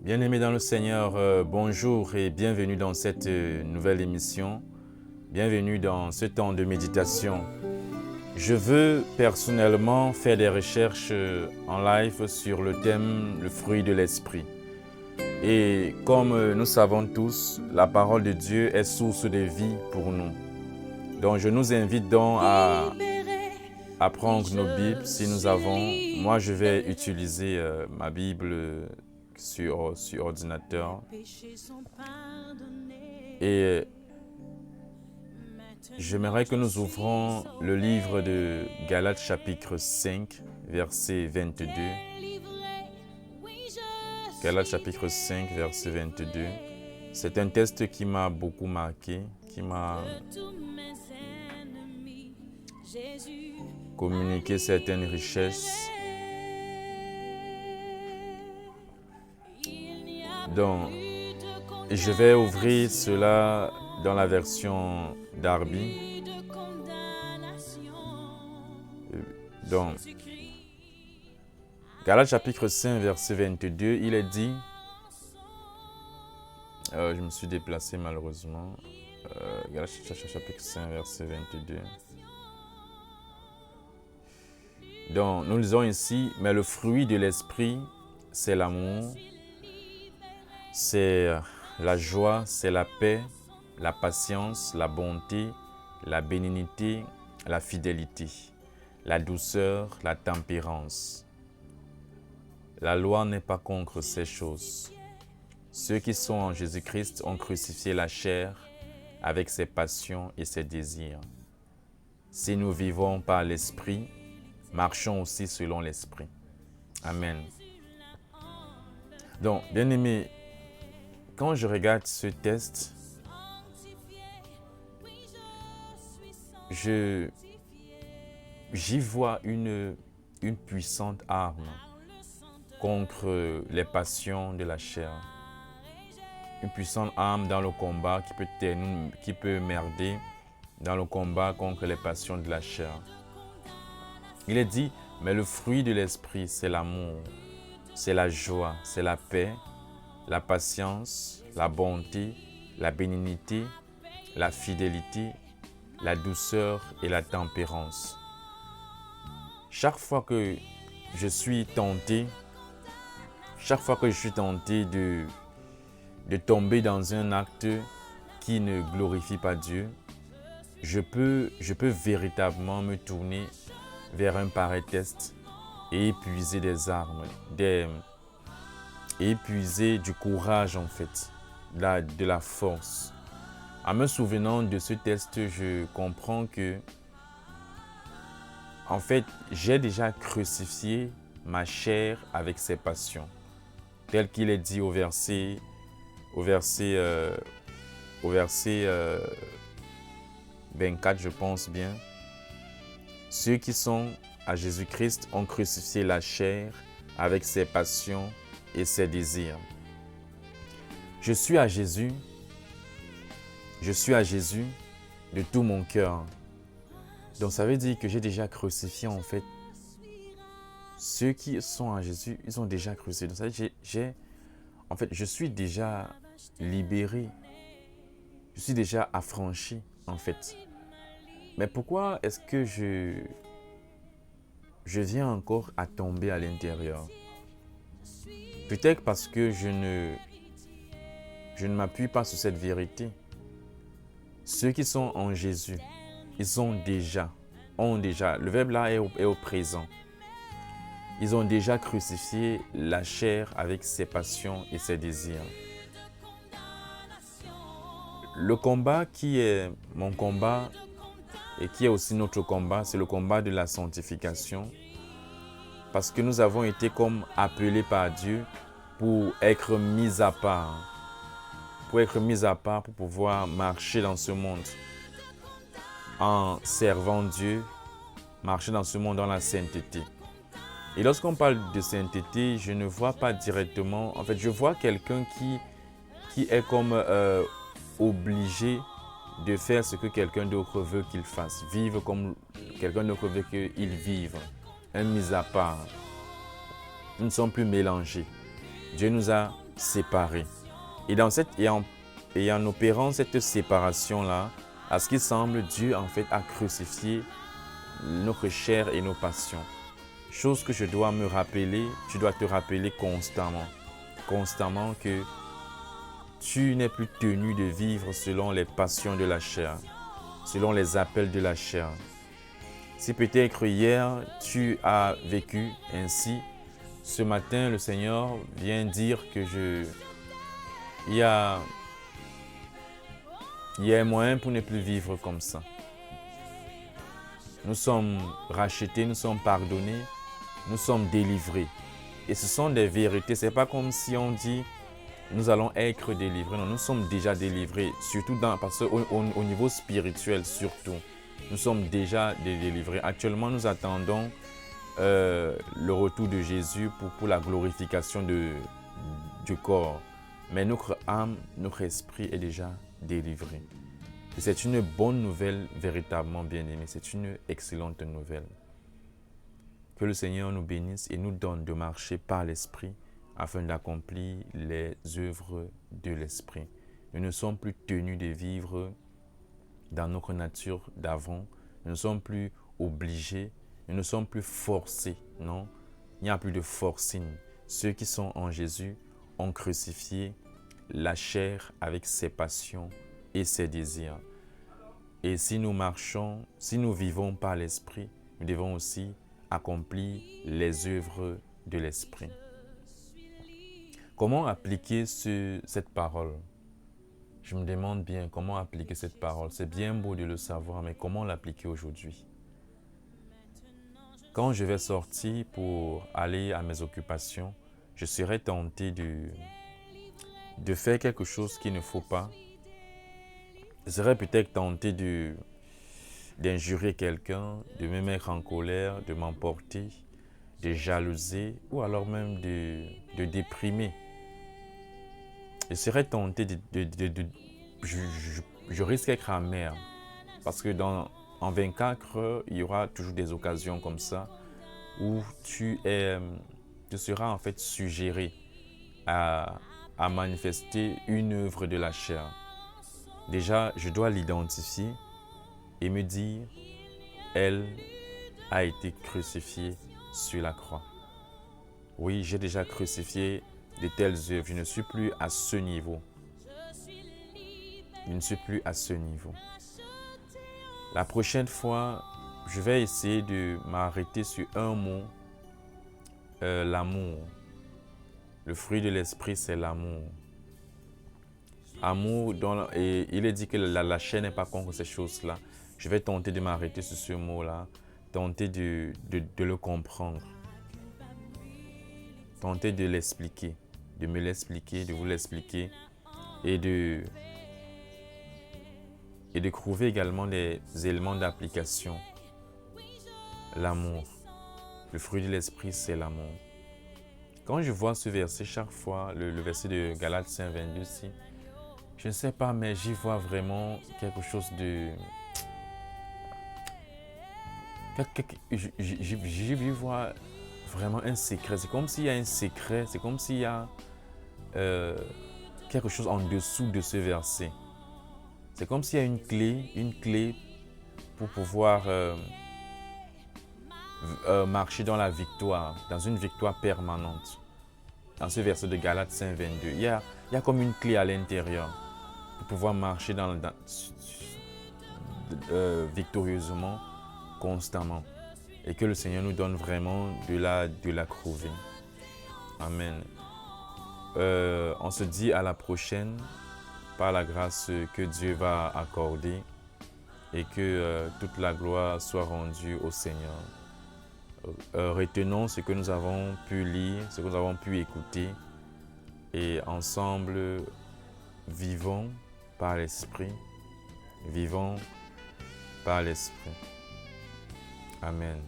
Bien-aimés dans le Seigneur, bonjour et bienvenue dans cette nouvelle émission. Bienvenue dans ce temps de méditation. Je veux personnellement faire des recherches en live sur le thème « Le fruit de l'esprit ». Et comme nous savons tous, la parole de Dieu est source de vie pour nous. Donc je nous invite donc à prendre nos Bibles si nous avons. Moi je vais utiliser ma Bible sur ordinateur. Et j'aimerais que nous ouvrons le livre de Galates chapitre 5, verset 22. Galates chapitre 5, verset 22. C'est un texte qui m'a beaucoup marqué, qui m'a communiqué certaines richesses. Donc, je vais ouvrir cela dans la version Darby. Donc, Galates chapitre 5, verset 22, il est dit, je me suis déplacé malheureusement, Galates chapitre 5, verset 22. Donc, nous lisons ici, mais le fruit de l'esprit, c'est l'amour, c'est la joie, c'est la paix, la patience, la bonté, la bénignité, la fidélité, la douceur, la tempérance. La loi n'est pas contre ces choses. Ceux qui sont en Jésus-Christ ont crucifié la chair avec ses passions et ses désirs. Si nous vivons par l'Esprit, marchons aussi selon l'Esprit. Amen. Donc, bien-aimés, quand je regarde ce texte, j'y vois une puissante arme contre les passions de la chair. Une puissante arme dans le combat qui peut merder dans le combat contre les passions de la chair. Il est dit, mais le fruit de l'esprit, c'est l'amour, c'est la joie, c'est la paix, la patience, la bonté, la bénignité, la fidélité, la douceur et la tempérance. Chaque fois que je suis tenté de tomber dans un acte qui ne glorifie pas Dieu, je peux véritablement me tourner vers un pareil test et épuiser des armes, et épuiser du courage en fait, de la force. En me souvenant de ce test, je comprends que en fait, j'ai déjà crucifié ma chair avec ses passions, tel qu'il est dit au verset 24, je pense bien. Ceux qui sont à Jésus-Christ ont crucifié la chair avec ses passions et ses désirs. Je suis à Jésus de tout mon cœur. Donc ça veut dire que j'ai déjà crucifié en fait. Ceux qui sont à Jésus, ils ont déjà crucifié. Donc ça veut dire que je suis déjà libéré. Je suis déjà affranchi en fait. Mais pourquoi est-ce que je viens encore à tomber à l'intérieur? Peut-être parce que je ne m'appuie pas sur cette vérité. Ceux qui sont en Jésus, ils ont déjà, le verbe là est au présent. Ils ont déjà crucifié la chair avec ses passions et ses désirs. Le combat qui est mon combat et qui est aussi notre combat, c'est le combat de la sanctification. Parce que nous avons été comme appelés par Dieu pour être mis à part. Pour pouvoir marcher dans ce monde en servant Dieu, marcher dans ce monde dans la sainteté. Et lorsqu'on parle de sainteté, je ne vois pas directement, en fait, je vois quelqu'un qui est comme obligé de faire ce que quelqu'un d'autre veut qu'il fasse, vivre comme quelqu'un d'autre veut qu'il vive, un mis à part. Nous ne sommes plus mélangés. Dieu nous a séparés. Et en opérant cette séparation-là, à ce qui semble, Dieu en fait a crucifié notre chair et nos passions. Chose que je dois me rappeler, tu dois te rappeler constamment que tu n'es plus tenu de vivre selon les passions de la chair, selon les appels de la chair. Si peut-être hier tu as vécu ainsi, ce matin le Seigneur vient dire que il y a un moyen pour ne plus vivre comme ça. Nous sommes rachetés, nous sommes pardonnés, nous sommes délivrés. Et ce sont des vérités. Ce n'est pas comme si on dit nous allons être délivrés. Non, nous sommes déjà délivrés, surtout parce qu'au niveau spirituel, surtout, nous sommes déjà délivrés. Actuellement, nous attendons le retour de Jésus pour la glorification du corps. Mais notre âme, notre esprit est déjà délivré. Et c'est une bonne nouvelle, véritablement bien-aimée. C'est une excellente nouvelle. Que le Seigneur nous bénisse et nous donne de marcher par l'Esprit afin d'accomplir les œuvres de l'Esprit. Nous ne sommes plus tenus de vivre dans notre nature d'avant. Nous ne sommes plus obligés. Nous ne sommes plus forcés. Non, il n'y a plus de forcing. Ceux qui sont en Jésus ont crucifié la chair avec ses passions et ses désirs. Et si nous marchons, si nous vivons par l'Esprit, nous devons aussi accomplir les œuvres de l'Esprit. Comment appliquer cette parole? Je me demande bien comment appliquer cette parole. C'est bien beau de le savoir, mais comment l'appliquer aujourd'hui? Quand je vais sortir pour aller à mes occupations, je serai tenté de faire quelque chose qu'il ne faut pas. Je serais peut-être tenté d'injurer quelqu'un, de me mettre en colère, de m'emporter, de jalouser ou alors même de déprimer. Je serais tenté je risque d'être amer parce que en 24 heures, il y aura toujours des occasions comme ça où tu seras en fait suggéré à manifester une œuvre de la chair. Déjà, je dois l'identifier et me dire, elle a été crucifiée sur la croix. Oui, j'ai déjà crucifié de telles œuvres. Je ne suis plus à ce niveau. Je ne suis plus à ce niveau. La prochaine fois, je vais essayer de m'arrêter sur un mot, l'amour. Le fruit de l'esprit, c'est l'amour. Amour, et il est dit que la chair n'est pas contre ces choses-là. Je vais tenter de m'arrêter sur ce mot-là, tenter de le comprendre, tenter de l'expliquer, de me l'expliquer, de vous l'expliquer et de trouver également des éléments d'application. L'amour, le fruit de l'esprit, c'est l'amour. Quand je vois ce verset chaque fois, le verset de Galates 5, 22 ici, je ne sais pas, mais j'y vois vraiment quelque chose de... J'y vois vraiment un secret. C'est comme s'il y a un secret, c'est comme s'il y a quelque chose en dessous de ce verset. C'est comme s'il y a une clé pour pouvoir marcher dans la victoire, dans une victoire permanente. Dans ce verset de Galates 5, 22, il y a comme une clé à l'intérieur pour pouvoir marcher victorieusement, constamment. Et que le Seigneur nous donne vraiment de la trouver. Amen. On se dit à la prochaine par la grâce que Dieu va accorder et que toute la gloire soit rendue au Seigneur. Retenons ce que nous avons pu lire, ce que nous avons pu écouter et ensemble vivons par l'Esprit. Vivons par l'Esprit. Amen.